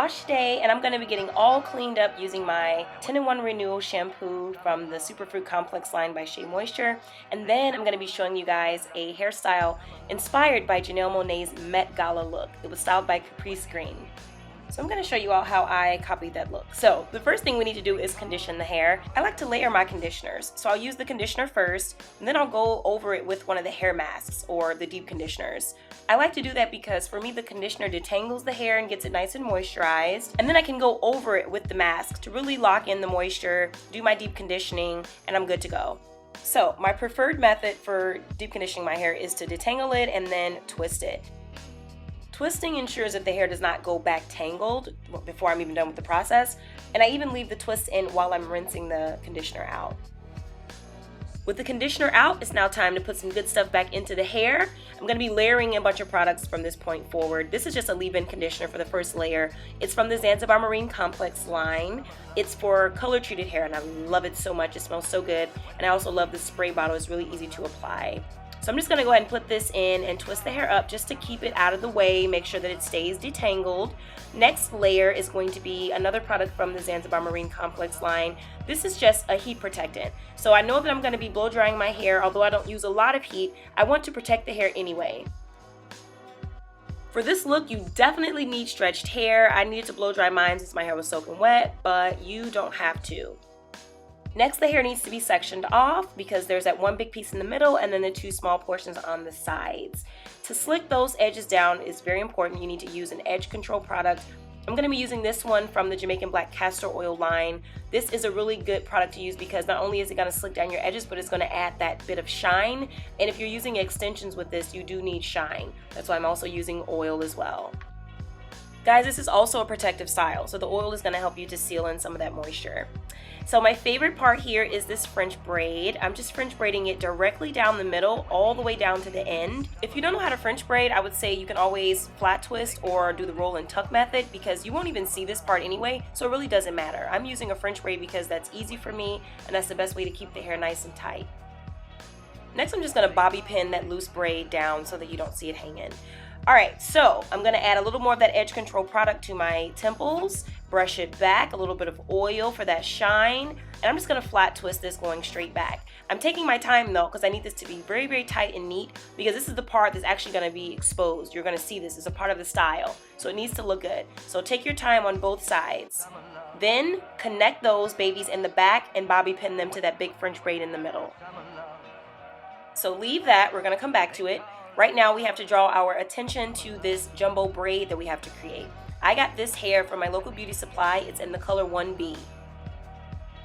wash day, and I'm going to be getting all cleaned up using my 10-in-1 Renewal shampoo from the Superfruit Complex line by Shea Moisture. And then I'm going to be showing you guys a hairstyle inspired by Janelle Monae's Met Gala look. It was styled by Caprice Green. So I'm going to show you all how I copied that look. So the first thing we need to do is condition the hair. I like to layer my conditioners. So I'll use the conditioner first, and then I'll go over it with one of the hair masks or the deep conditioners. I like to do that because for me the conditioner detangles the hair and gets it nice and moisturized. And then I can go over it with the mask to really lock in the moisture, do my deep conditioning, and I'm good to go. So my preferred method for deep conditioning my hair is to detangle it and then twist it. Twisting ensures that the hair does not go back tangled before I'm even done with the process, and I even leave the twist in while I'm rinsing the conditioner out. With the conditioner out, it's now time to put some good stuff back into the hair. I'm going to be layering a bunch of products from this point forward. This is just a leave-in conditioner for the first layer. It's from the Zanzibar Marine Complex line. It's for color-treated hair, and I love it so much. It smells so good, and I also love the spray bottle. It's really easy to apply. So I'm just going to go ahead and put this in and twist the hair up just to keep it out of the way, make sure that it stays detangled. Next layer is going to be another product from the Zanzibar Marine Complex line. This is just a heat protectant. So I know that I'm going to be blow drying my hair, although I don't use a lot of heat. I want to protect the hair anyway. For this look, you definitely need stretched hair. I needed to blow dry mine since my hair was soaking wet, but you don't have to. Next, the hair needs to be sectioned off because there's that one big piece in the middle and then the two small portions on the sides. To slick those edges down is very important. You need to use an edge control product. I'm going to be using this one from the Jamaican Black Castor Oil line. This is a really good product to use because not only is it going to slick down your edges, but it's going to add that bit of shine. And if you're using extensions with this, you do need shine. That's why I'm also using oil as well. Guys, this is also a protective style, so the oil is going to help you to seal in some of that moisture. So my favorite part here is this French braid. I'm just French braiding it directly down the middle, all the way down to the end. If you don't know how to French braid, I would say you can always flat twist or do the roll and tuck method because you won't even see this part anyway, so it really doesn't matter. I'm using a French braid because that's easy for me and that's the best way to keep the hair nice and tight. Next, I'm just going to bobby pin that loose braid down so that you don't see it hanging. Alright, so I'm going to add a little more of that edge control product to my temples, brush it back, a little bit of oil for that shine, and I'm just going to flat twist this going straight back. I'm taking my time though because I need this to be very, very tight and neat because this is the part that's actually going to be exposed. You're going to see this as a part of the style, so it needs to look good. So take your time on both sides. Then connect those babies in the back and bobby pin them to that big French braid in the middle. So leave that, we're going to come back to it. Right now we have to draw our attention to this jumbo braid that we have to create. I got this hair from my local beauty supply. It's in the color 1B.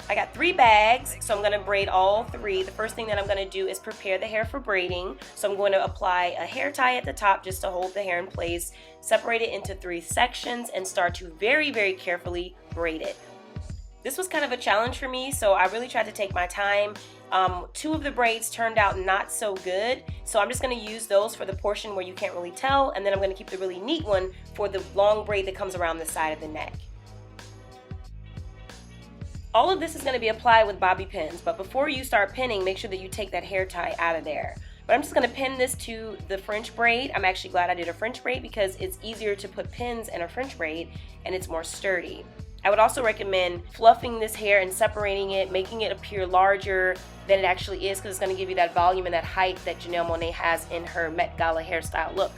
I got 3 bags, so I'm going to braid all 3. The first thing that I'm going to do is prepare the hair for braiding. So I'm going to apply a hair tie at the top just to hold the hair in place, separate it into 3 sections, and start to very, very carefully braid it. This was kind of a challenge for me, so I really tried to take my time. 2 of the braids turned out not so good, so I'm just going to use those for the portion where you can't really tell, and then I'm going to keep the really neat one for the long braid that comes around the side of the neck. All of this is going to be applied with bobby pins, but before you start pinning, make sure that you take that hair tie out of there. But I'm just going to pin this to the French braid. I'm actually glad I did a French braid because it's easier to put pins in a French braid and it's more sturdy. I would also recommend fluffing this hair and separating it, making it appear larger than it actually is because it's going to give you that volume and that height that Janelle Monae has in her Met Gala hairstyle look.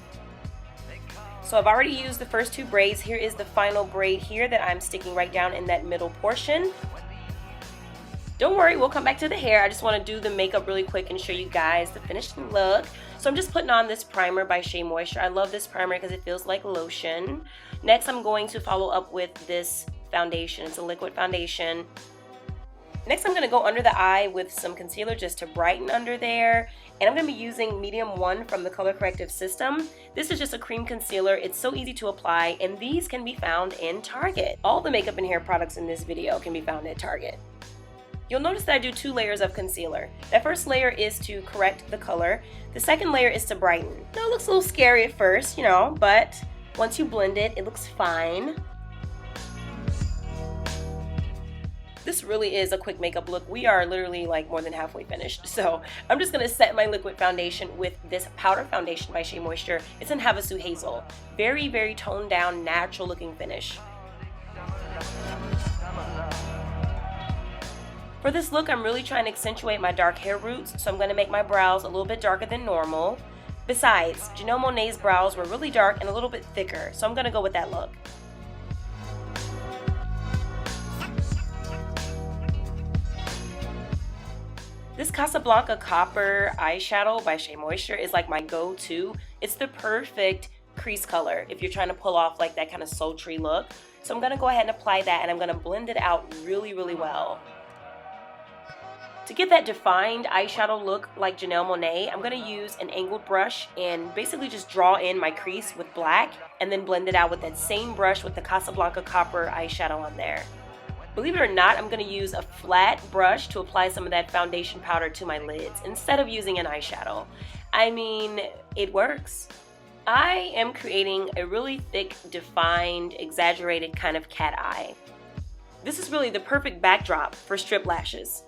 So I've already used the first 2 braids. Here is the final braid here that I'm sticking right down in that middle portion. Don't worry, we'll come back to the hair. I just want to do the makeup really quick and show you guys the finished look. So I'm just putting on this primer by Shea Moisture. I love this primer because it feels like lotion. Next, I'm going to follow up with this foundation. It's a liquid foundation. Next, I'm going to go under the eye with some concealer just to brighten under there. And I'm going to be using medium 1 from the Color Corrective System. This is just a cream concealer. It's so easy to apply, and these can be found in Target. All the makeup and hair products in this video can be found at Target. You'll notice that I do 2 layers of concealer. That first layer is to correct the color. The second layer is to brighten. Now, it looks a little scary at first, you know, but once you blend it, it looks fine. This really is a quick makeup look. We are literally like more than halfway finished. So I'm just going to set my liquid foundation with this powder foundation by Shea Moisture. It's in Havasu Hazel. Very, very toned down, natural looking finish. For this look, I'm really trying to accentuate my dark hair roots, so I'm going to make my brows a little bit darker than normal. Besides, Janelle Monae's brows were really dark and a little bit thicker, so I'm going to go with that look. This Casablanca Copper eyeshadow by Shea Moisture is like my go-to. It's the perfect crease color if you're trying to pull off like that kind of sultry look. So I'm going to go ahead and apply that, and I'm going to blend it out really, really well. To get that defined eyeshadow look like Janelle Monae, I'm going to use an angled brush and basically just draw in my crease with black and then blend it out with that same brush with the Casablanca Copper eyeshadow on there. Believe it or not, I'm going to use a flat brush to apply some of that foundation powder to my lids instead of using an eyeshadow. I mean, it works. I am creating a really thick, defined, exaggerated kind of cat eye. This is really the perfect backdrop for strip lashes.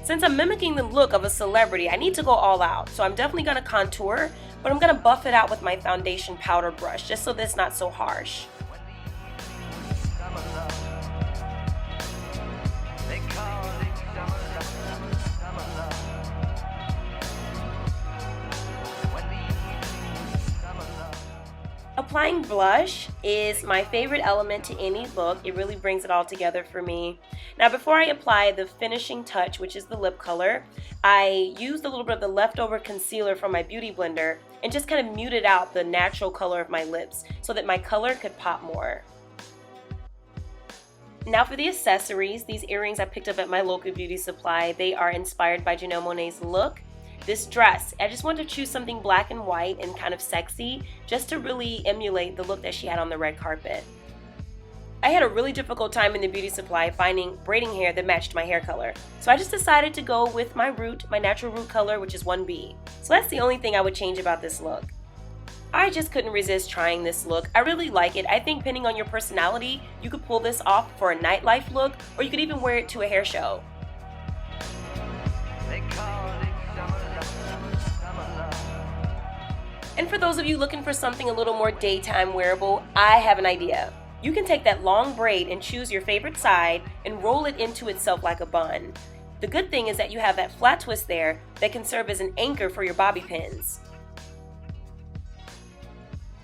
Since I'm mimicking the look of a celebrity, I need to go all out. So I'm definitely going to contour, but I'm going to buff it out with my foundation powder brush, just so that it's not so harsh. Applying blush is my favorite element to any look. It really brings it all together for me. Now, before I apply the finishing touch, which is the lip color, I used a little bit of the leftover concealer from my beauty blender and just kind of muted out the natural color of my lips so that my color could pop more. Now for the accessories, these earrings I picked up at my local beauty supply. They are inspired by Janelle Monae's look. This dress, I just wanted to choose something black and white and kind of sexy just to really emulate the look that she had on the red carpet. I had a really difficult time in the beauty supply finding braiding hair that matched my hair color. So I just decided to go with my root, my natural root color, which is 1B. So that's the only thing I would change about this look. I just couldn't resist trying this look. I really like it. I think depending on your personality, you could pull this off for a nightlife look, or you could even wear it to a hair show. And for those of you looking for something a little more daytime wearable, I have an idea. You can take that long braid and choose your favorite side and roll it into itself like a bun. The good thing is that you have that flat twist there that can serve as an anchor for your bobby pins.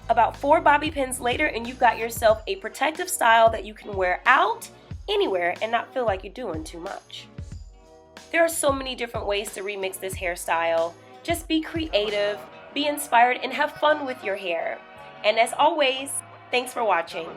About 4 bobby pins later and you've got yourself a protective style that you can wear out, anywhere, and not feel like you're doing too much. There are so many different ways to remix this hairstyle. Just be creative, be inspired, and have fun with your hair. And as always, thanks for watching.